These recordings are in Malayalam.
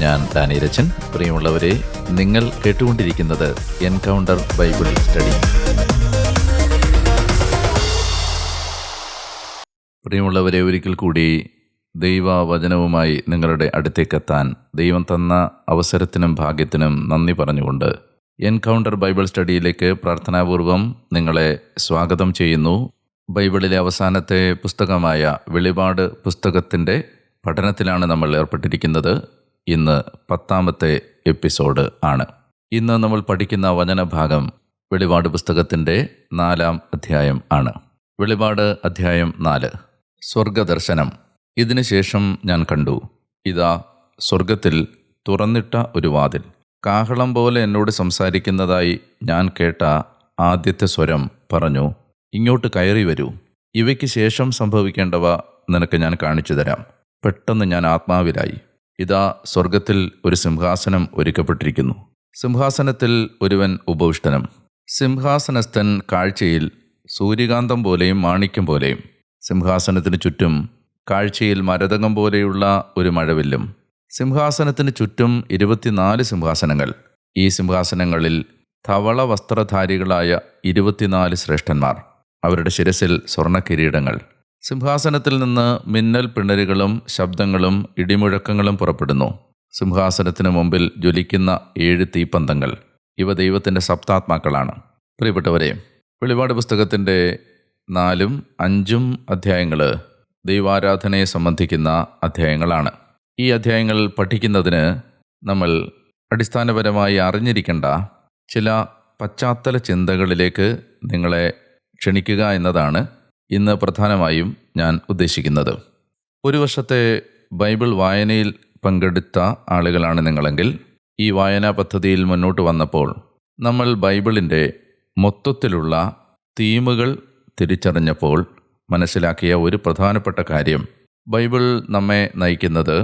ഞാൻ ഡാനിയലച്ചൻ. പ്രിയമുള്ളവരെ, നിങ്ങൾ കേട്ടുകൊണ്ടിരിക്കുന്നത് എൻകൗണ്ടർ ബൈബിൾ സ്റ്റഡി. പ്രിയമുള്ളവരെ, ഒരിക്കൽ കൂടി ദൈവവചനവുമായി നിങ്ങളുടെ അടുത്തേക്കെത്താൻ ദൈവം തന്ന അവസരത്തിനും ഭാഗ്യത്തിനും നന്ദി പറഞ്ഞുകൊണ്ട് എൻകൗണ്ടർ ബൈബിൾ സ്റ്റഡിയിലേക്ക് പ്രാർത്ഥനാപൂർവം നിങ്ങളെ സ്വാഗതം ചെയ്യുന്നു. ബൈബിളിലെ അവസാനത്തെ പുസ്തകമായ വെളിപാട് പുസ്തകത്തിൻ്റെ പഠനത്തിലാണ് നമ്മൾ ഏർപ്പെട്ടിരിക്കുന്നത്. ഇന്ന് 10ാമത്തെ എപ്പിസോഡ് ആണ്. ഇന്ന് നമ്മൾ പഠിക്കുന്ന വചനഭാഗം വെളിപാട് പുസ്തകത്തിൻ്റെ 4-ാം അധ്യായം ആണ്. വെളിപാട് അധ്യായം 4. സ്വർഗദർശനം. ഇതിനുശേഷം ഞാൻ കണ്ടു, ഇതാ സ്വർഗത്തിൽ തുറന്നിട്ട ഒരു വാതിൽ. കാഹളം പോലെ എന്നോട് സംസാരിക്കുന്നതായി ഞാൻ കേട്ട ആദ്യത്തെ സ്വരം പറഞ്ഞു, ഇങ്ങോട്ട് കയറി വരൂ. ഇവയ്ക്ക് ശേഷം സംഭവിക്കേണ്ടവ നിനക്ക് ഞാൻ കാണിച്ചു തരാം. പെട്ടെന്ന് ഞാൻ ആത്മാവിലായി. ഇതാ സ്വർഗത്തിൽ ഒരു സിംഹാസനം ഒരുക്കപ്പെട്ടിരിക്കുന്നു. സിംഹാസനത്തിൽ ഒരുവൻ ഉപവിഷ്ടനും. സിംഹാസനസ്ഥൻ കാഴ്ചയിൽ സൂര്യകാന്തം പോലെയും മാണിക്യം പോലെയും. സിംഹാസനത്തിന് ചുറ്റും കാഴ്ചയിൽ മരതകം പോലെയുള്ള ഒരു മഴവില്ലും. സിംഹാസനത്തിന് ചുറ്റും 24 സിംഹാസനങ്ങൾ. ഈ സിംഹാസനങ്ങളിൽ ധവള വസ്ത്രധാരികളായ 24 ശ്രേഷ്ഠന്മാർ. അവരുടെ ശിരസിൽ സ്വർണ്ണ കിരീടങ്ങൾ. സിംഹാസനത്തിൽ നിന്ന് മിന്നൽ പിണരുകളും ശബ്ദങ്ങളും ഇടിമുഴക്കങ്ങളും പുറപ്പെടുന്നു. സിംഹാസനത്തിന് മുമ്പിൽ ജ്വലിക്കുന്ന 7 തീപ്പന്തങ്ങൾ. ഇവ ദൈവത്തിൻ്റെ സപ്താത്മാക്കളാണ്. പ്രിയപ്പെട്ടവരെ, വെളിപാട് പുസ്തകത്തിൻ്റെ 4ഉം 5ഉം അധ്യായങ്ങൾ ദൈവാരാധനയെ സംബന്ധിക്കുന്ന അധ്യായങ്ങളാണ്. ഈ അധ്യായങ്ങൾ പഠിക്കുന്നതിന് നമ്മൾ അടിസ്ഥാനപരമായി അറിഞ്ഞിരിക്കേണ്ട ചില പശ്ചാത്തല ചിന്തകളിലേക്ക് നിങ്ങളെ ക്ഷണിക്കുക എന്നതാണ് ഇന്ന് പ്രധാനമായും ഞാൻ ഉദ്ദേശിക്കുന്നത്. ഒരു വർഷത്തെ ബൈബിൾ വായനയിൽ പങ്കെടുത്ത ആളുകളാണ് നിങ്ങളെങ്കിൽ, ഈ വായനാ പദ്ധതിയിൽ മുന്നോട്ട് വന്നപ്പോൾ നമ്മൾ ബൈബിളിൻ്റെ മൊത്തത്തിലുള്ള തീമുകൾ തിരിച്ചറിഞ്ഞപ്പോൾ മനസ്സിലാക്കിയ ഒരു പ്രധാനപ്പെട്ട കാര്യം, ബൈബിൾ നമ്മെ നയിക്കുന്നത്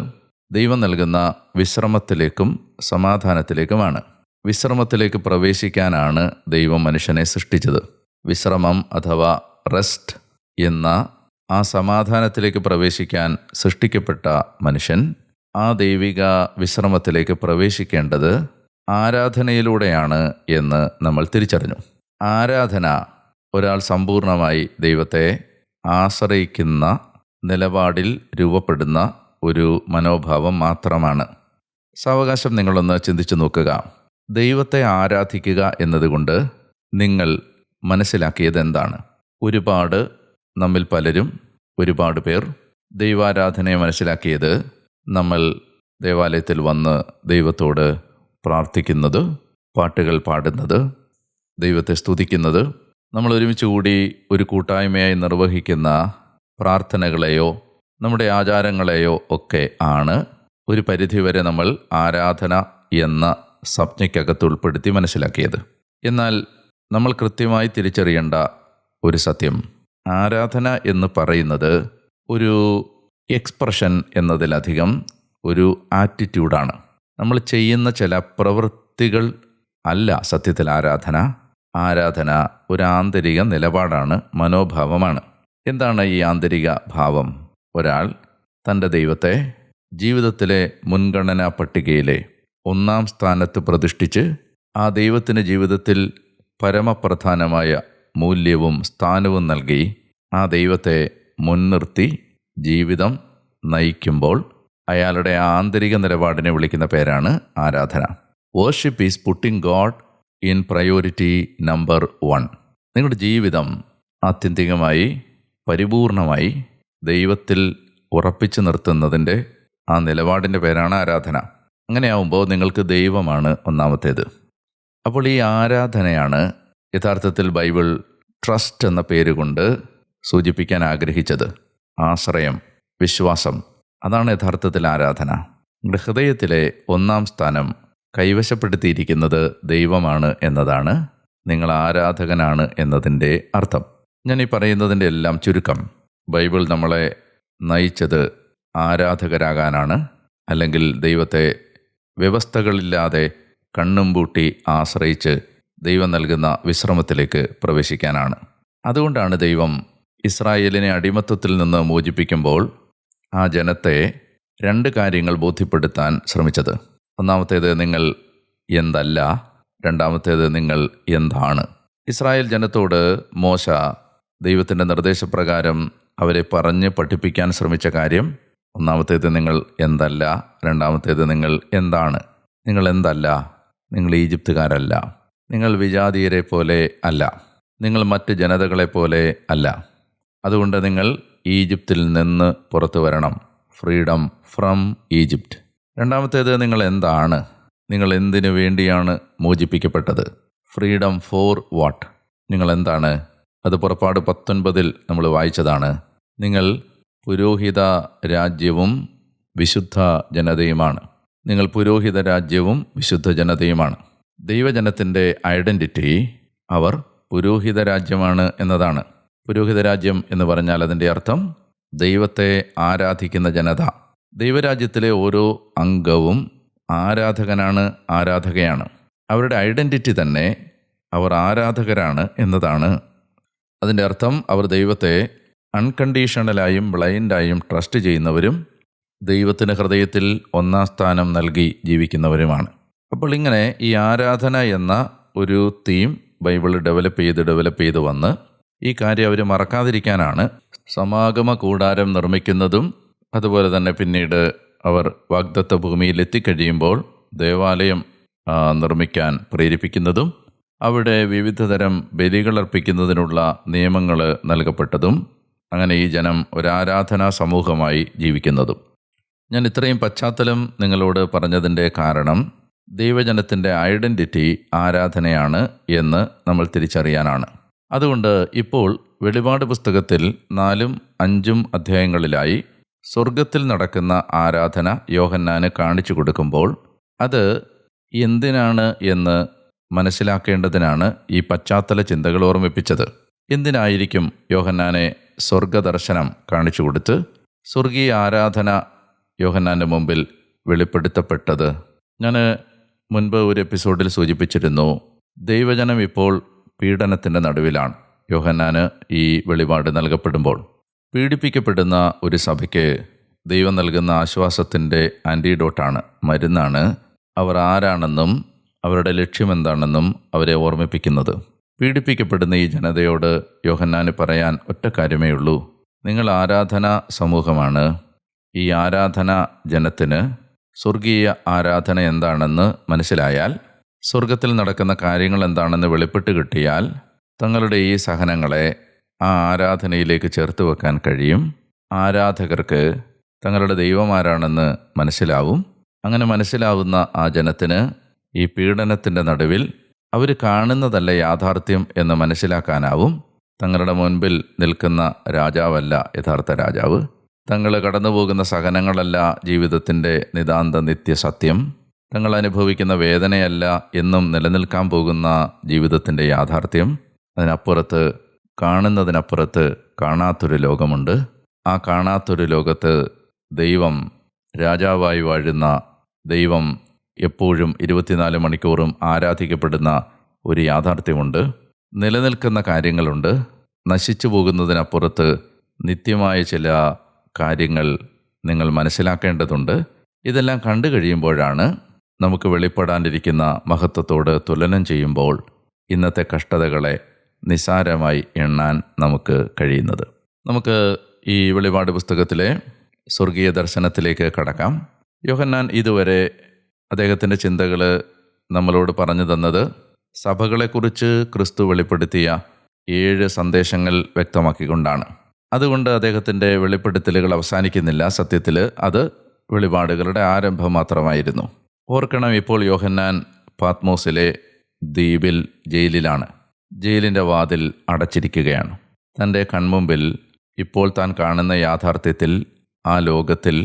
ദൈവം നൽകുന്ന വിശ്രമത്തിലേക്കും സമാധാനത്തിലേക്കുമാണ്. വിശ്രമത്തിലേക്ക് പ്രവേശിക്കാനാണ് ദൈവം മനുഷ്യനെ സൃഷ്ടിച്ചത്. വിശ്രമം അഥവാ റെസ്റ്റ് എന്ന ആ സമാധാനത്തിലേക്ക് പ്രവേശിക്കാൻ സൃഷ്ടിക്കപ്പെട്ട മനുഷ്യൻ ആ ദൈവിക വിശ്രമത്തിലേക്ക് പ്രവേശിക്കേണ്ടത് ആരാധനയിലൂടെയാണ് എന്ന് നമ്മൾ തിരിച്ചറിഞ്ഞു. ആരാധന ഒരാൾ സമ്പൂർണമായി ദൈവത്തെ ആശ്രയിക്കുന്ന നിലപാടിൽ രൂപപ്പെടുന്ന ഒരു മനോഭാവം മാത്രമാണ്. സാവകാശം നിങ്ങളൊന്ന് ചിന്തിച്ചു നോക്കുക. ദൈവത്തെ ആരാധിക്കുക എന്നതുകൊണ്ട് നിങ്ങൾ മനസ്സിലാക്കിയത് എന്താണ്? നമ്മിൽ പലരും, ഒരുപാട് പേർ ദൈവാരാധനയെ മനസ്സിലാക്കിയത് നമ്മൾ ദേവാലയത്തിൽ വന്ന് ദൈവത്തോട് പ്രാർത്ഥിക്കുന്നത്, പാട്ടുകൾ പാടുന്നത്, ദൈവത്തെ സ്തുതിക്കുന്നത്, നമ്മൾ ഒരുമിച്ച് കൂടി ഒരു കൂട്ടായ്മയായി നിർവഹിക്കുന്ന പ്രാർത്ഥനകളെയോ നമ്മുടെ ആചാരങ്ങളെയോ ഒക്കെ ആണ് ഒരു പരിധിവരെ നമ്മൾ ആരാധന എന്ന സംജ്ഞയ്ക്കകത്ത് ഉൾപ്പെടുത്തി മനസ്സിലാക്കിയത്. എന്നാൽ നമ്മൾ കൃത്യമായി തിരിച്ചറിയേണ്ട ഒരു സത്യം, ആരാധന എന്ന് പറയുന്നത് ഒരു എക്സ്പ്രഷൻ എന്നതിലധികം ഒരു ആറ്റിറ്റ്യൂഡാണ്. നമ്മൾ ചെയ്യുന്ന ചില പ്രവൃത്തികൾ അല്ല സത്യത്തിൽ ആരാധന. ആരാധന ഒരു ആന്തരിക നിലപാടാണ്, മനോഭാവമാണ്. എന്താണ് ഈ ആന്തരിക ഭാവം? ഒരാൾ തൻ്റെ ദൈവത്തെ ജീവിതത്തിലെ മുൻഗണനാ പട്ടികയിലെ 1-ാം സ്ഥാനത്ത് പ്രതിഷ്ഠിച്ച് ആ ദൈവത്തിന് ജീവിതത്തിൽ പരമപ്രധാനമായ മൂല്യവും സ്ഥാനവും നൽകി ആ ദൈവത്തെ മുൻനിർത്തി ജീവിതം നയിക്കുമ്പോൾ അയാളുടെ ആന്തരിക നിലപാടിനെ വിളിക്കുന്ന പേരാണ് ആരാധന. Worship is putting God in priority number 1. നിങ്ങളുടെ ജീവിതം ആത്യന്തികമായി പരിപൂർണമായി ദൈവത്തിൽ ഉറപ്പിച്ചു നിർത്തുന്നതിൻ്റെ ആ നിലപാടിൻ്റെ പേരാണ് ആരാധന. അങ്ങനെയാവുമ്പോൾ നിങ്ങൾക്ക് ദൈവമാണ് ഒന്നാമത്തേത്. അപ്പോൾ ഈ ആരാധനയാണ് യഥാർത്ഥത്തിൽ ബൈബിൾ ട്രസ്റ്റ് എന്ന പേരുകൊണ്ട് സൂചിപ്പിക്കാൻ ആഗ്രഹിച്ചത്. ആശ്രയം, വിശ്വാസം, അതാണ് യഥാർത്ഥത്തിൽ ആരാധന. നിങ്ങളുടെ ഹൃദയത്തിലെ 1-ാം സ്ഥാനം കൈവശപ്പെടുത്തിയിരിക്കുന്നത് ദൈവമാണ് എന്നതാണ് നിങ്ങൾ ആരാധകനാണ് എന്നതിൻ്റെ അർത്ഥം. ഞാൻ ഈ പറയുന്നതിൻ്റെ എല്ലാം ചുരുക്കം, ബൈബിൾ നമ്മളെ നയിച്ചത് ആരാധകരാകാനാണ്, അല്ലെങ്കിൽ ദൈവത്തെ വ്യവസ്ഥകളില്ലാതെ കണ്ണും പൂട്ടി ആശ്രയിച്ച് ദൈവം നൽകുന്ന വിശ്രമത്തിലേക്ക് പ്രവേശിക്കാനാണ്. അതുകൊണ്ടാണ് ദൈവം ഇസ്രായേലിനെ അടിമത്തത്തിൽ നിന്ന് മോചിപ്പിക്കുമ്പോൾ ആ ജനത്തെ 2 കാര്യങ്ങൾ ബോധ്യപ്പെടുത്താൻ ശ്രമിച്ചത്. ഒന്നാമത്തേത് നിങ്ങൾ എന്തല്ല, രണ്ടാമത്തേത് നിങ്ങൾ എന്താണ്. ഇസ്രായേൽ ജനത്തോട് മോശ ദൈവത്തിൻ്റെ നിർദ്ദേശപ്രകാരം അവരെ പറഞ്ഞ് പഠിപ്പിക്കാൻ ശ്രമിച്ച കാര്യം, ഒന്നാമത്തേത് നിങ്ങൾ എന്തല്ല, രണ്ടാമത്തേത് നിങ്ങൾ എന്താണ്. നിങ്ങൾ എന്തല്ല, നിങ്ങൾ ഈജിപ്തുകാരല്ല, നിങ്ങൾ വിജാതീയരെ പോലെ അല്ല, നിങ്ങൾ മറ്റ് ജനതകളെപ്പോലെ അല്ല. അതുകൊണ്ട് നിങ്ങൾ ഈജിപ്തിൽ നിന്ന് പുറത്തു വരണം, ഫ്രീഡം ഫ്രം ഈജിപ്റ്റ്. രണ്ടാമത്തേത് നിങ്ങൾ എന്താണ്, നിങ്ങൾ എന്തിനു വേണ്ടിയാണ് മോചിപ്പിക്കപ്പെട്ടത്, ഫ്രീഡം ഫോർ വാട്ട്. നിങ്ങൾ എന്താണ്, അത് പുറപ്പാട് 19 നമ്മൾ വായിച്ചതാണ്. നിങ്ങൾ പുരോഹിത രാജ്യവും വിശുദ്ധ ജനതയുമാണ്. നിങ്ങൾ പുരോഹിത രാജ്യവും വിശുദ്ധ ജനതയുമാണ്. ദൈവജനത്തിൻ്റെ ഐഡൻറ്റിറ്റി അവർ പുരോഹിത രാജ്യമാണ് എന്നതാണ്. പുരോഹിത രാജ്യം എന്ന് പറഞ്ഞാൽ അതിൻ്റെ അർത്ഥം ദൈവത്തെ ആരാധിക്കുന്ന ജനത. ദൈവരാജ്യത്തിലെ ഓരോ അംഗവും ആരാധകനാണ്, ആരാധകയാണ്. അവരുടെ ഐഡൻറ്റിറ്റി തന്നെ അവർ ആരാധകരാണ് എന്നതാണ്. അതിൻ്റെ അർത്ഥം അവർ ദൈവത്തെ അൺകണ്ടീഷണലായും ബ്ലൈൻഡായും ട്രസ്റ്റ് ചെയ്യുന്നവരും ദൈവത്തിന് ഹൃദയത്തിൽ 1-ാം സ്ഥാനം നൽകി ജീവിക്കുന്നവരുമാണ്. അപ്പോൾ ഇങ്ങനെ ഈ ആരാധന എന്ന ഒരു തീം ബൈബിൾ ഡെവലപ്പ് ചെയ്ത് വന്ന് ഈ കാര്യം അവർ മറക്കാതിരിക്കാനാണ് സമാഗമ കൂടാരം നിർമ്മിക്കുന്നതും, അതുപോലെ തന്നെ പിന്നീട് അവർ വാഗ്ദത്ത ഭൂമിയിൽ എത്തിക്കഴിയുമ്പോൾ ദേവാലയം നിർമ്മിക്കാൻ പ്രേരിപ്പിക്കുന്നതും, അവിടെ വിവിധതരം ബലികളർപ്പിക്കുന്നതിനുള്ള നിയമങ്ങൾ നൽകപ്പെട്ടതും, അങ്ങനെ ഈ ജനം ഒരാരാധനാ സമൂഹമായി ജീവിക്കുന്നതും. ഞാൻ ഇത്രയും പശ്ചാത്തലം നിങ്ങളോട് പറഞ്ഞതിൻ്റെ കാരണം ദൈവജനത്തിൻ്റെ ഐഡൻറ്റിറ്റി ആരാധനയാണ് എന്ന് നമ്മൾ തിരിച്ചറിയാനാണ്. അതുകൊണ്ട് ഇപ്പോൾ വെളിപാട് പുസ്തകത്തിൽ 4ഉം 5ഉം അധ്യായങ്ങളിലായി സ്വർഗത്തിൽ നടക്കുന്ന ആരാധന യോഹന്നാന് കാണിച്ചു കൊടുക്കുമ്പോൾ അത് എന്തിനാണ് എന്ന് മനസ്സിലാക്കേണ്ടതിനാണ് ഈ പശ്ചാത്തല ചിന്തകൾ ഓർമ്മിപ്പിച്ചത്. എന്തിനായിരിക്കും യോഹന്നാനെ സ്വർഗദർശനം കാണിച്ചു കൊടുത്ത് സ്വർഗീയ ആരാധന യോഹന്നാൻ്റെ മുമ്പിൽ വെളിപ്പെടുത്തപ്പെട്ടത്? ഞാൻ മുൻപ് ഒരു എപ്പിസോഡിൽ സൂചിപ്പിച്ചിരുന്നു, ദൈവജനം ഇപ്പോൾ പീഡനത്തിൻ്റെ നടുവിലാണ്. യോഹന്നാന് ഈ വെളിപാട് നൽകപ്പെടുമ്പോൾ പീഡിപ്പിക്കപ്പെടുന്ന ഒരു സഭയ്ക്ക് ദൈവം നൽകുന്ന ആശ്വാസത്തിൻ്റെ ആൻറ്റിഡോട്ടാണ്, മരുന്നാണ് അവർ ആരാണെന്നും അവരുടെ ലക്ഷ്യമെന്താണെന്നും അവരെ ഓർമ്മിപ്പിക്കുന്നത്. പീഡിപ്പിക്കപ്പെടുന്ന ഈ ജനതയോട് യോഹന്നാന് പറയാൻ ഒറ്റ കാര്യമേ ഉള്ളൂ: നിങ്ങൾ ആരാധനാ സമൂഹമാണ്. ഈ ആരാധന ജനത്തിന് സ്വർഗീയ ആരാധന എന്താണെന്ന് മനസ്സിലായാൽ, സ്വർഗത്തിൽ നടക്കുന്ന കാര്യങ്ങൾ എന്താണെന്ന് വെളിപ്പെട്ട് കിട്ടിയാൽ, തങ്ങളുടെ ഈ സഹനങ്ങളെ ആ ആരാധനയിലേക്ക് ചേർത്ത് വെക്കാൻ കഴിയും. ആരാധകർക്ക് തങ്ങളുടെ ദൈവം ആരാണെന്ന് മനസ്സിലാവും. അങ്ങനെ മനസ്സിലാവുന്ന ആ ജനത്തിന് ഈ പീഡനത്തിൻ്റെ നടുവിൽ അവർ കാണുന്നതല്ല യാഥാർത്ഥ്യം എന്ന് മനസ്സിലാക്കാനാവും. തങ്ങളുടെ മുൻപിൽ നിൽക്കുന്ന രാജാവല്ല യഥാർത്ഥ രാജാവ്, തങ്ങൾ കടന്നുപോകുന്ന സഹനങ്ങളല്ല ജീവിതത്തിൻ്റെ നിതാന്ത നിത്യസത്യം, തങ്ങൾ അനുഭവിക്കുന്ന വേദനയല്ല എന്നും നിലനിൽക്കാൻ പോകുന്ന ജീവിതത്തിൻ്റെ യാഥാർത്ഥ്യം. അതിനപ്പുറത്ത്, കാണുന്നതിനപ്പുറത്ത് കാണാത്തൊരു ലോകമുണ്ട്. ആ കാണാത്തൊരു ലോകത്ത് ദൈവം രാജാവായി വാഴുന്ന, ദൈവം എപ്പോഴും 24 മണിക്കൂറും ആരാധിക്കപ്പെടുന്ന ഒരു യാഥാർത്ഥ്യമുണ്ട്. നിലനിൽക്കുന്ന കാര്യങ്ങളുണ്ട്. നശിച്ചു പോകുന്നതിനപ്പുറത്ത് നിത്യമായ ചില കാര്യങ്ങൾ നിങ്ങൾ മനസ്സിലാക്കേണ്ടതുണ്ട്. ഇതെല്ലാം കണ്ടു കഴിയുമ്പോഴാണ് നമുക്ക് വെളിപ്പെടാനിരിക്കുന്ന മഹത്വത്തോട് തുലനം ചെയ്യുമ്പോൾ ഇന്നത്തെ കഷ്ടതകളെ നിസ്സാരമായി എണ്ണാൻ നമുക്ക് കഴിയുന്നത്. നമുക്ക് ഈ വെളിപാട് പുസ്തകത്തിലെ സ്വർഗീയ ദർശനത്തിലേക്ക് കടക്കാം. യോഹന്നാൻ ഇതുവരെ അദ്ദേഹത്തിൻ്റെ ചിന്തകൾ നമ്മളോട് പറഞ്ഞു തന്നത് സഭകളെക്കുറിച്ച് ക്രിസ്തു വെളിപ്പെടുത്തിയ 7 സന്ദേശങ്ങൾ വ്യക്തമാക്കിക്കൊണ്ടാണ്. അതുകൊണ്ട് അദ്ദേഹത്തിൻ്റെ വെളിപ്പെടുത്തലുകൾ അവസാനിക്കുന്നില്ല. സത്യത്തിൽ അത് വെളിപാടുകളുടെ ആരംഭം മാത്രമായിരുന്നു. ഓർക്കണം, ഇപ്പോൾ യോഹന്നാൻ പാത്മോസിലെ ദ്വീപിൽ ജയിലിലാണ്. ജയിലിൻ്റെ വാതിൽ അടച്ചിരിക്കുകയാണ്. തൻ്റെ കൺമുമ്പിൽ ഇപ്പോൾ താൻ കാണുന്ന യാഥാർത്ഥ്യത്തിൽ, ആ ലോകത്തിൽ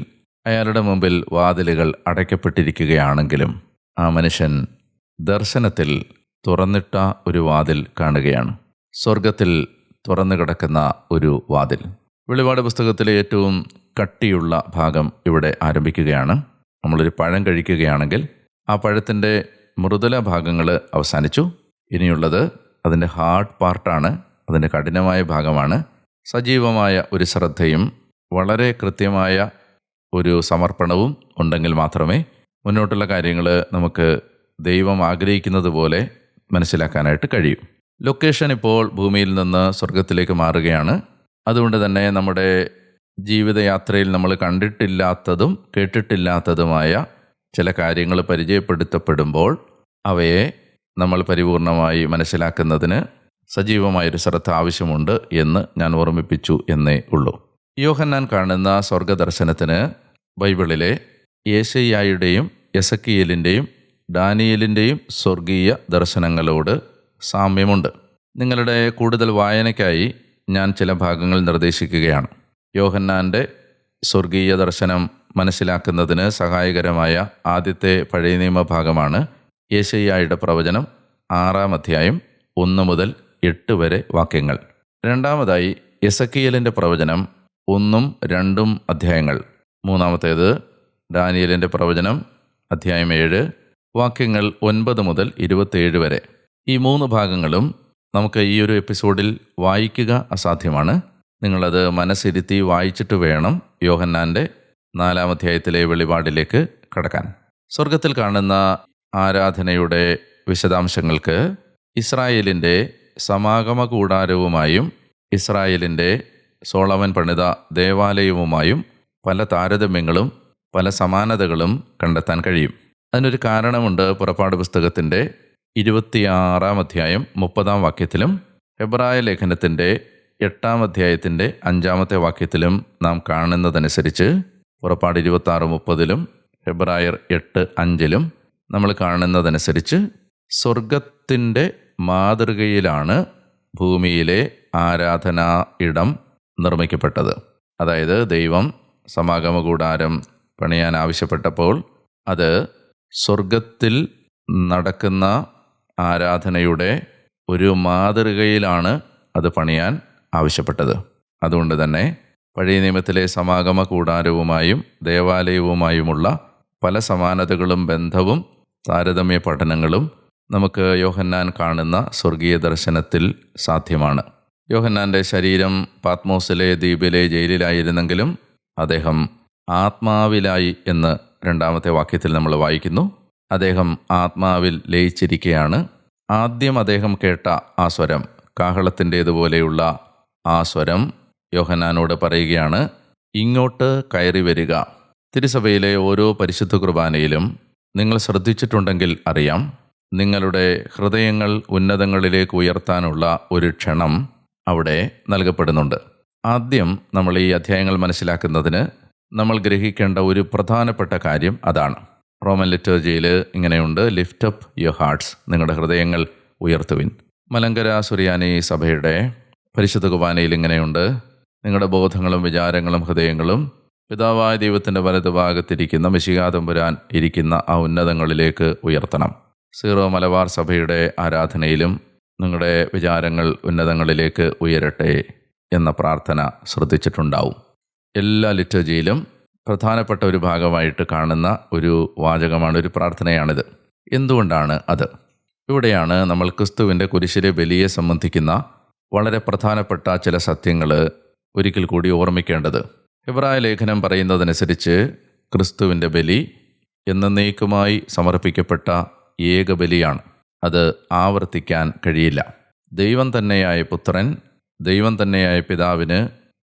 അയാളുടെ മുമ്പിൽ വാതിലുകൾ അടയ്ക്കപ്പെട്ടിരിക്കുകയാണെങ്കിലും ആ മനുഷ്യൻ ദർശനത്തിൽ തുറന്നിട്ട ഒരു വാതിൽ കാണുകയാണ്. സ്വർഗത്തിൽ തുറന്നു കിടക്കുന്ന ഒരു വാതിൽ. വെളിപാട് പുസ്തകത്തിലെ ഏറ്റവും കട്ടിയുള്ള ഭാഗം ഇവിടെ ആരംഭിക്കുകയാണ്. നമ്മളൊരു പഴം കഴിക്കുകയാണെങ്കിൽ ആ പഴത്തിൻ്റെ മൃദുല ഭാഗങ്ങൾ അവസാനിച്ചു. ഇനിയുള്ളത് അതിൻ്റെ ഹാർഡ് പാർട്ടാണ്, അതിൻ്റെ കഠിനമായ ഭാഗമാണ്. സജീവമായ ഒരു ശ്രദ്ധയും വളരെ കൃത്യമായ ഒരു സമർപ്പണവും ഉണ്ടെങ്കിൽ മാത്രമേ മുന്നോട്ടുള്ള കാര്യങ്ങൾ നമുക്ക് ദൈവം ആഗ്രഹിക്കുന്നത് പോലെ മനസ്സിലാക്കാനായിട്ട് കഴിയും. ലൊക്കേഷൻ ഇപ്പോൾ ഭൂമിയിൽ നിന്ന് സ്വർഗത്തിലേക്ക് മാറുകയാണ്. അതുകൊണ്ട് തന്നെ നമ്മുടെ ജീവിതയാത്രയിൽ നമ്മൾ കണ്ടിട്ടില്ലാത്തതും കേട്ടിട്ടില്ലാത്തതുമായ ചില കാര്യങ്ങൾ പരിചയപ്പെടുത്തപ്പെടുമ്പോൾ അവയെ നമ്മൾ പരിപൂർണമായി മനസ്സിലാക്കുന്നതിന് സജീവമായൊരു ശ്രദ്ധ ആവശ്യമുണ്ട് എന്ന് ഞാൻ ഓർമ്മിപ്പിച്ചു എന്നേ ഉള്ളൂ. യോഹന്നാൻ കാണുന്ന സ്വർഗദർശനത്തിന് ബൈബിളിലെ യേശയ്യായുടെയും എസക്കിയേലിൻ്റെയും ദാനിയേലിൻ്റെയും സ്വർഗീയ ദർശനങ്ങളോട് സാമ്യമുണ്ട്. നിങ്ങളുടെ കൂടുതൽ വായനയ്ക്കായി ഞാൻ ചില ഭാഗങ്ങൾ നിർദ്ദേശിക്കുകയാണ്. യോഹന്നാൻ്റെ സ്വർഗീയ ദർശനം മനസ്സിലാക്കുന്നതിന് സഹായകരമായ ആദ്യത്തെ പഴയ നിയമ ഭാഗമാണ് യേശയ്യായുടെ പ്രവചനം 6-ാം അധ്യായം 1 മുതൽ 8 വരെ വാക്യങ്ങൾ. രണ്ടാമതായി എസക്കിയേലിൻ്റെ പ്രവചനം 1-2 അധ്യായങ്ങൾ. മൂന്നാമത്തേത് ദാനിയേലിൻ്റെ പ്രവചനം അധ്യായം 7 വാക്യങ്ങൾ 9 മുതൽ 27 വരെ. ഈ 3 ഭാഗങ്ങളും നമുക്ക് ഈ ഒരു എപ്പിസോഡിൽ വായിക്കുക അസാധ്യമാണ്. നിങ്ങളത് മനസ്സിരുത്തി വായിച്ചിട്ട് വേണം യോഹന്നാൻ്റെ 4-ാം അധ്യായത്തിലെ വെളിപാടിലേക്ക് കടക്കാൻ. സ്വർഗത്തിൽ കാണുന്ന ആരാധനയുടെ വിശദാംശങ്ങൾക്ക് ഇസ്രായേലിൻ്റെ സമാഗമ കൂടാരവുമായും ഇസ്രായേലിൻ്റെ സോളമൻ പണിത ദേവാലയവുമായും പല താരതമ്യങ്ങളും പല സമാനതകളും കണ്ടെത്താൻ കഴിയും. അതിനൊരു കാരണമുണ്ട്. പുറപ്പാട് പുസ്തകത്തിൻ്റെ 26-ാം അധ്യായം 30-ാം വാക്യത്തിലും ഹെബ്രായ ലേഖനത്തിൻ്റെ 8-ാം അധ്യായത്തിൻ്റെ 5-ാമത്തെ വാക്യത്തിലും നാം കാണുന്നതനുസരിച്ച് പുറപ്പാട് 26-30 ഹെബ്രായർ 8-5 നമ്മൾ കാണുന്നതനുസരിച്ച് സ്വർഗത്തിൻ്റെ മാതൃകയിലാണ് ഭൂമിയിലെ ആരാധനാ ഇടം നിർമ്മിക്കപ്പെട്ടത്. അതായത് ദൈവം സമാഗമ കൂടാരം പണിയാൻ ആവശ്യപ്പെട്ടപ്പോൾ അത് സ്വർഗത്തിൽ നടക്കുന്ന ആരാധനയുടെ ഒരു മാതൃകയിലാണ് അത് പണിയാൻ ആവശ്യപ്പെട്ടത്. അതുകൊണ്ട് തന്നെ പഴയ നിയമത്തിലെ സമാഗമ കൂടാരവുമായും ദേവാലയവുമായുമുള്ള പല സമാനതകളും ബന്ധവും താരതമ്യ പഠനങ്ങളും നമുക്ക് യോഹന്നാൻ കാണുന്ന സ്വർഗീയ ദർശനത്തിൽ സാധ്യമാണ്. യോഹന്നാൻ്റെ ശരീരം പാത്മോസിലെ ദ്വീപിലെ ജയിലിലായിരുന്നെങ്കിലും അദ്ദേഹം ആത്മാവിലായി എന്ന് 2-ാമത്തെ വാക്യത്തിൽ നമ്മൾ വായിക്കുന്നു. അദ്ദേഹം ആത്മാവിൽ ലയിച്ചിരിക്കുകയാണ്. ആദ്യം അദ്ദേഹം കേട്ട ആ സ്വരം, കാഹളത്തിൻ്റേതുപോലെയുള്ള ആ സ്വരം യോഹന്നാനോട് പറയുകയാണ്, ഇങ്ങോട്ട് കയറി വരിക. തിരുസഭയിലെ ഓരോ പരിശുദ്ധ കുർബാനയിലും നിങ്ങൾ ശ്രദ്ധിച്ചിട്ടുണ്ടെങ്കിൽ അറിയാം, നിങ്ങളുടെ ഹൃദയങ്ങൾ ഉന്നതങ്ങളിലേക്ക് ഉയർത്താനുള്ള ഒരു ക്ഷണം അവിടെ നൽകപ്പെടുന്നുണ്ട്. ആദ്യം നമ്മൾ ഈ അധ്യായങ്ങൾ മനസ്സിലാക്കുന്നതിന് നമ്മൾ ഗ്രഹിക്കേണ്ട ഒരു പ്രധാനപ്പെട്ട കാര്യം അതാണ്. റോമൻ ലിറ്റർജിയിൽ ഇങ്ങനെയുണ്ട്, ലിഫ്റ്റ് അപ്പ് യുവർ ഹാർട്ട്സ്, നിങ്ങളുടെ ഹൃദയങ്ങൾ ഉയർത്തുവിൻ. മലങ്കര സുറിയാനി സഭയുടെ പരിശുദ്ധ കുർബാനയിൽ ഇങ്ങനെയുണ്ട്, നിങ്ങളുടെ ബോധങ്ങളും വിചാരങ്ങളും ഹൃദയങ്ങളും പിതാവായ ദൈവത്തിൻ്റെ വലതുഭാഗത്തിരിക്കുന്ന മിശിഹാ തമ്പുരാൻ ഇരിക്കുന്ന ആ ഉന്നതങ്ങളിലേക്ക് ഉയർത്തണം. സീറോ മലബാർ സഭയുടെ ആരാധനയിലും നിങ്ങളുടെ വിചാരങ്ങൾ ഉന്നതങ്ങളിലേക്ക് ഉയരട്ടെ എന്ന പ്രാർത്ഥന ശ്രദ്ധിച്ചിട്ടുണ്ടാവും. എല്ലാ ലിറ്റർജിയിലും പ്രധാനപ്പെട്ട ഒരു ഭാഗമായിട്ട് കാണുന്ന ഒരു വാചകമാണ്, ഒരു പ്രാർത്ഥനയാണിത്. എന്തുകൊണ്ടാണ് അത്? ഇവിടെയാണ് നമ്മൾ ക്രിസ്തുവിൻ്റെ കുരിശിലെ ബലിയെ സംബന്ധിക്കുന്ന വളരെ പ്രധാനപ്പെട്ട ചില സത്യങ്ങൾ ഒരിക്കൽ കൂടി ഓർമ്മിക്കേണ്ടത്. ഹെബ്രായ ലേഖനം പറയുന്നതനുസരിച്ച് ക്രിസ്തുവിൻ്റെ ബലി എന്നേക്കുമായി സമർപ്പിക്കപ്പെട്ട ഏക ബലിയാണ്. അത് ആവർത്തിക്കാൻ കഴിയില്ല. ദൈവം തന്നെയായ പുത്രൻ, ദൈവം തന്നെയായ പിതാവിന്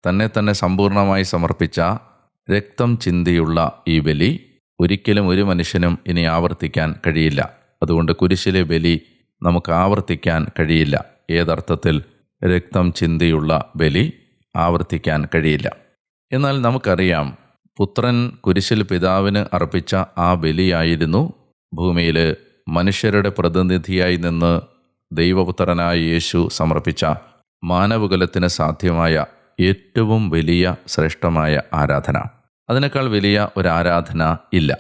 തന്നെ സമ്പൂർണമായി സമർപ്പിച്ച രക്തം ചിന്തിയുള്ള ഈ ബലി ഒരിക്കലും ഒരു മനുഷ്യനും ഇനി ആവർത്തിക്കാൻ കഴിയില്ല. അതുകൊണ്ട് കുരിശിലെ ബലി നമുക്ക് ആവർത്തിക്കാൻ കഴിയില്ല. ഏതർത്ഥത്തിൽ? രക്തം ചിന്തിയുള്ള ബലി ആവർത്തിക്കാൻ കഴിയില്ല. എന്നാൽ നമുക്കറിയാം, പുത്രൻ കുരിശിൽ പിതാവിന് അർപ്പിച്ച ആ ബലിയായിരുന്നു ഭൂമിയിൽ മനുഷ്യരുടെ പ്രതിനിധിയായി നിന്ന് ദൈവപുത്രനായ യേശു സമർപ്പിച്ച മാനവകുലത്തിന് സാധ്യമായ ഏറ്റവും വലിയ ശ്രേഷ്ഠമായ ആരാധന. അതിനേക്കാൾ വലിയ ഒരു ആരാധന ഇല്ല.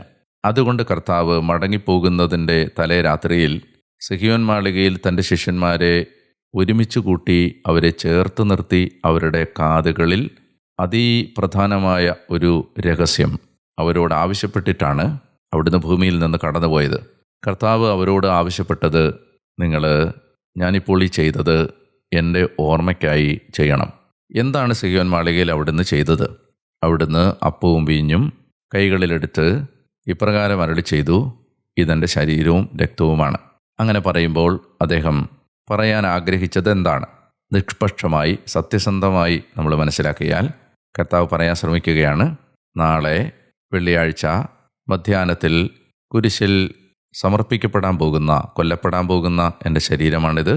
അതുകൊണ്ട് കർത്താവ് മടങ്ങിപ്പോകുന്നതിൻ്റെ തലേ രാത്രിയിൽ സിഹിയോൻ മാളികയിൽ തൻ്റെ ശിഷ്യന്മാരെ ഒരുമിച്ച് കൂട്ടി അവരെ ചേർത്ത് നിർത്തി അവരുടെ കാതുകളിൽ അതിപ്രധാനമായ ഒരു രഹസ്യം അവരോട് ആവശ്യപ്പെട്ടിട്ടാണ് അവിടുന്ന് ഭൂമിയിൽ നിന്ന് കടന്നുപോയത്. കർത്താവ് അവരോട് ആവശ്യപ്പെട്ടത്, ഞാനിപ്പോൾ ഈ ചെയ്തത് എൻ്റെ ഓർമ്മയ്ക്കായി ചെയ്യണം. എന്താണ് സിഹിയോൻ മാളികയിൽ അവിടുന്ന് ചെയ്തത്? അവിടുന്ന് അപ്പവും വീഞ്ഞും കൈകളിലെടുത്ത് ഇപ്രകാരം അരുളി ചെയ്തു, ഇതെൻ്റെ ശരീരവും രക്തവുമാണ്. അങ്ങനെ പറയുമ്പോൾ അദ്ദേഹം പറയാൻ ആഗ്രഹിച്ചത് എന്താണ്? നിഷ്പക്ഷമായി സത്യസന്ധമായി നമ്മൾ മനസ്സിലാക്കിയാൽ കർത്താവ് പറയാൻ ശ്രമിക്കുകയാണ്, നാളെ വെള്ളിയാഴ്ച മധ്യാഹ്നത്തിൽ കുരിശിൽ സമർപ്പിക്കപ്പെടാൻ പോകുന്ന, കൊല്ലപ്പെടാൻ പോകുന്ന എൻ്റെ ശരീരമാണിത്,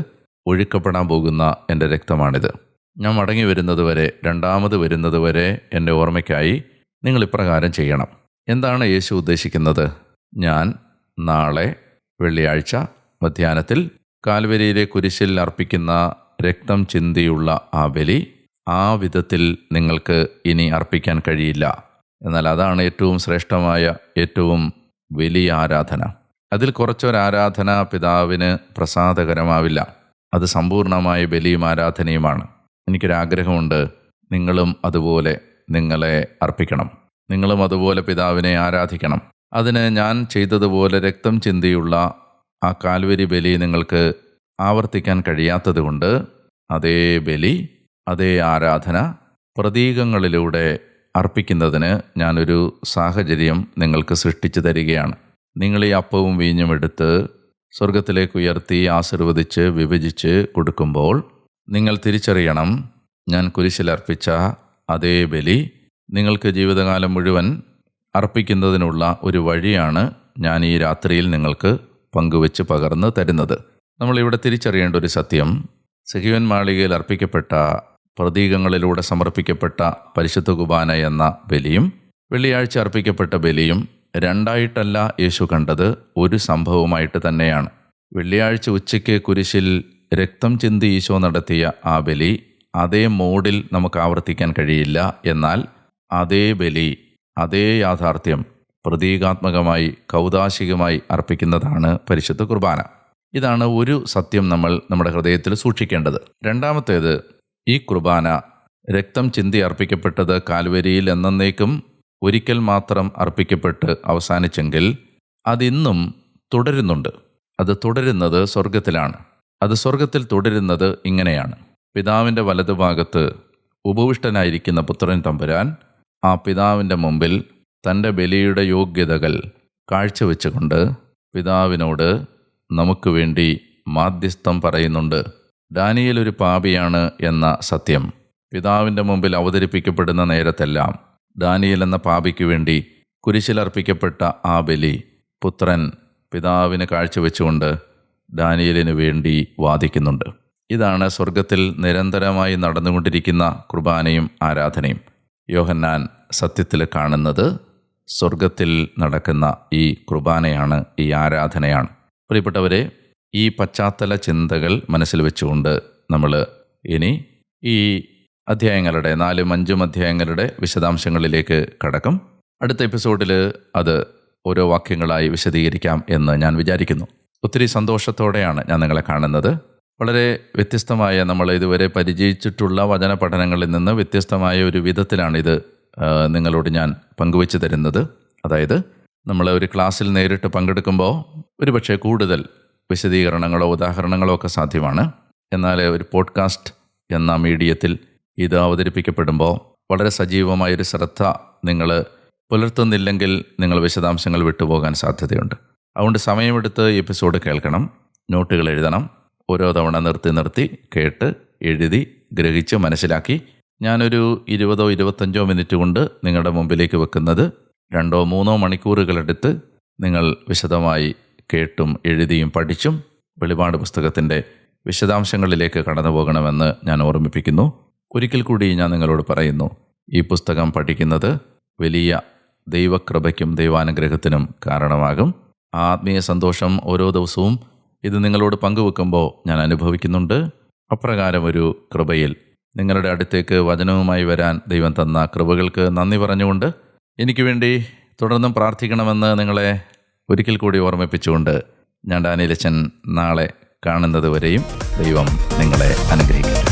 ഒഴുക്കപ്പെടാൻ പോകുന്ന എൻ്റെ രക്തമാണിത്. ഞാൻ മടങ്ങി വരുന്നതുവരെ, രണ്ടാമത് വരുന്നതുവരെ എൻ്റെ ഓർമ്മയ്ക്കായി നിങ്ങൾ ഇപ്രകാരം ചെയ്യണം. എന്താണ് യേശു ഉദ്ദേശിക്കുന്നത്? ഞാൻ നാളെ വെള്ളിയാഴ്ച മധ്യാഹ്നത്തിൽ കാൽവരിയിലെ കുരിശിൽ അർപ്പിക്കുന്ന രക്തം ചിന്തിയുള്ള ആ ബലി ആ വിധത്തിൽ നിങ്ങൾക്ക് ഇനി അർപ്പിക്കാൻ കഴിയില്ല. എന്നാൽ അതാണ് ഏറ്റവും ശ്രേഷ്ഠമായ, ഏറ്റവും വലിയ ആരാധന. അതിൽ കുറച്ചൊരാരാധന പിതാവിന് പ്രസാദകരമാവില്ല. അത് സമ്പൂർണമായ ബലിയും ആരാധനയുമാണ്. എനിക്കൊരാഗ്രഹമുണ്ട്, നിങ്ങളും അതുപോലെ നിങ്ങളെ അർപ്പിക്കണം. നിങ്ങളും അതുപോലെ പിതാവിനെ ആരാധിക്കണം. അതിന് ഞാൻ ചെയ്തതുപോലെ രക്തം ചിന്തിയുള്ള ആ കാൽവരി ബലി നിങ്ങൾക്ക് ആവർത്തിക്കാൻ കഴിയാത്തതുകൊണ്ട് അതേ ബലി, അതേ ആരാധന പ്രതീകങ്ങളിലൂടെ അർപ്പിക്കുന്നതിന് ഞാനൊരു സാഹചര്യം നിങ്ങൾക്ക് സൃഷ്ടിച്ചു തരികയാണ്. നിങ്ങൾ ഈ അപ്പവും വീഞ്ഞും എടുത്ത് സ്വർഗത്തിലേക്ക് ഉയർത്തി ആശീർവദിച്ച് വിഭജിച്ച് കൊടുക്കുമ്പോൾ നിങ്ങൾ തിരിച്ചറിയണം, ഞാൻ കുരിശിലർപ്പിച്ച അതേ ബലി നിങ്ങൾക്ക് ജീവിതകാലം മുഴുവൻ അർപ്പിക്കുന്നതിനുള്ള ഒരു വഴിയാണ് ഞാൻ ഈ രാത്രിയിൽ നിങ്ങൾക്ക് പങ്കുവെച്ച് പകർന്ന് തരുന്നത്. നമ്മളിവിടെ തിരിച്ചറിയേണ്ട ഒരു സത്യം, സിഹിയോൻ മാളികയിൽ അർപ്പിക്കപ്പെട്ട പ്രതീകങ്ങളിലൂടെ സമർപ്പിക്കപ്പെട്ട പരിശുദ്ധ കുർബാന എന്ന ബലിയും വെള്ളിയാഴ്ച അർപ്പിക്കപ്പെട്ട ബലിയും രണ്ടായിട്ടല്ല യേശു കണ്ടത്, ഒരു സംഭവമായിട്ട് തന്നെയാണ്. വെള്ളിയാഴ്ച ഉച്ചയ്ക്ക് കുരിശിൽ രക്തം ചിന്തി ഈശോ നടത്തിയ ആ ബലി അതേ മോഡിൽ നമുക്ക് ആവർത്തിക്കാൻ കഴിയില്ല. എന്നാൽ അതേ ബലി, അതേ യാഥാർത്ഥ്യം പ്രതീകാത്മകമായി കൗദാശികമായി അർപ്പിക്കുന്നതാണ് പരിശുദ്ധ കുർബാന. ഇതാണ് ഒരു സത്യം നമ്മൾ നമ്മുടെ ഹൃദയത്തിൽ സൂക്ഷിക്കേണ്ടത്. രണ്ടാമത്തേത്, ഈ കുർബാന രക്തം ചിന്തി അർപ്പിക്കപ്പെട്ടത് കാൽവരിയിൽ എന്നേക്കും ഒരിക്കൽ മാത്രം അർപ്പിക്കപ്പെട്ട് അവസാനിച്ചെങ്കിൽ അതിന്നും തുടരുന്നുണ്ട്. അത് തുടരുന്നത് സ്വർഗത്തിലാണ്. അത് സ്വർഗത്തിൽ തുടരുന്നത് ഇങ്ങനെയാണ്: പിതാവിൻ്റെ വലതുഭാഗത്ത് ഉപവിഷ്ടനായിരിക്കുന്ന പുത്രൻ തമ്പുരാൻ ആ പിതാവിൻ്റെ മുമ്പിൽ തൻ്റെ ബലിയുടെ യോഗ്യതകൾ കാഴ്ചവെച്ചുകൊണ്ട് പിതാവിനോട് നമുക്ക് വേണ്ടി മാധ്യസ്ഥം പറയുന്നുണ്ട്. ദാനിയേൽ ഒരു പാപിയാണ് എന്ന സത്യം പിതാവിൻ്റെ മുമ്പിൽ അവതരിപ്പിക്കപ്പെടുന്ന നേരത്തെല്ലാം ദാനിയേൽ എന്ന പാപിക്ക് വേണ്ടി കുരിശിലർപ്പിക്കപ്പെട്ട ആ ബലി പുത്രൻ പിതാവിന് കാഴ്ചവെച്ചുകൊണ്ട് ദാനിയേലിന് വേണ്ടി വാദിക്കുന്നുണ്ട്. ഇതാണ് സ്വർഗത്തിൽ നിരന്തരമായി നടന്നുകൊണ്ടിരിക്കുന്ന കുർബാനയും ആരാധനയും. യോഹന്നാൻ സത്യത്തിൽ കാണുന്നത് സ്വർഗത്തിൽ നടക്കുന്ന ഈ കുർബാനയാണ്, ഈ ആരാധനയാണ്. പ്രിയപ്പെട്ടവരെ, ഈ പശ്ചാത്തല ചിന്തകൾ മനസ്സിൽ വെച്ചുകൊണ്ട് നമ്മൾ ഇനി ഈ അധ്യായങ്ങളുടെ 4-5 അധ്യായങ്ങളുടെ വിശദാംശങ്ങളിലേക്ക് കടക്കും. അടുത്ത എപ്പിസോഡിൽ അത് ഓരോ വാക്യങ്ങളായി വിശദീകരിക്കാം എന്ന് ഞാൻ വിചാരിക്കുന്നു. ഒത്തിരി സന്തോഷത്തോടെയാണ് ഞാൻ നിങ്ങളെ കാണുന്നത്. വളരെ വ്യത്യസ്തമായ, നമ്മൾ ഇതുവരെ പരിചയിച്ചിട്ടുള്ള വചന പഠനങ്ങളിൽ നിന്ന് വ്യത്യസ്തമായ ഒരു വിധത്തിലാണിത് നിങ്ങളോട് ഞാൻ പങ്കുവെച്ച് തരുന്നത്. അതായത് നമ്മൾ ഒരു ക്ലാസ്സിൽ നേരിട്ട് പങ്കെടുക്കുമ്പോൾ ഒരുപക്ഷെ കൂടുതൽ വിശദീകരണങ്ങളോ ഉദാഹരണങ്ങളോ ഒക്കെ സാധ്യമാണ്. എന്നാൽ ഒരു പോഡ്കാസ്റ്റ് എന്ന മീഡിയത്തിൽ ഇത് അവതരിപ്പിക്കപ്പെടുമ്പോൾ വളരെ സജീവമായൊരു ശ്രദ്ധ നിങ്ങൾ പുലർത്തുന്നില്ലെങ്കിൽ നിങ്ങൾ വിശദാംശങ്ങൾ വിട്ടുപോകാൻ സാധ്യതയുണ്ട്. അതുകൊണ്ട് സമയമെടുത്ത് ഈ എപ്പിസോഡ് കേൾക്കണം, നോട്ടുകൾ എഴുതണം. ഓരോ തവണ നിർത്തി കേട്ട് എഴുതി ഗ്രഹിച്ച് മനസ്സിലാക്കി ഞാനൊരു 20-25 മിനിറ്റ് കൊണ്ട് നിങ്ങളുടെ മുമ്പിലേക്ക് വെക്കുന്നത് 2-3 മണിക്കൂറുകളെടുത്ത് നിങ്ങൾ വിശദമായി കേട്ടും എഴുതിയും പഠിച്ചും വെളിപാട് പുസ്തകത്തിൻ്റെ വിശദാംശങ്ങളിലേക്ക് കടന്നു പോകണമെന്ന് ഞാൻ ഓർമ്മിപ്പിക്കുന്നു. ഒരിക്കൽ കൂടി ഞാൻ നിങ്ങളോട് പറയുന്നു, ഈ പുസ്തകം പഠിക്കുന്നത് വലിയ ദൈവകൃപയ്ക്കും ദൈവാനുഗ്രഹത്തിനും കാരണമാകും. ആ ആത്മീയ സന്തോഷം ഓരോ ദിവസവും ഇത് നിങ്ങളോട് പങ്കുവെക്കുമ്പോൾ ഞാൻ അനുഭവിക്കുന്നുണ്ട്. അപ്രകാരം ഒരു കൃപയിൽ നിങ്ങളുടെ അടുത്തേക്ക് വചനവുമായി വരാൻ ദൈവം തന്ന കൃപകൾക്ക് നന്ദി പറഞ്ഞുകൊണ്ട് എനിക്ക് വേണ്ടി തുടർന്നും പ്രാർത്ഥിക്കണമെന്ന് നിങ്ങളെ ഒരിക്കൽ കൂടി ഓർമ്മിപ്പിച്ചുകൊണ്ട് ഞാൻ ഡാനിയേൽ അച്ഛൻ നാളെ കാണുന്നത് വരെയും ദൈവം നിങ്ങളെ അനുഗ്രഹിക്കട്ടെ.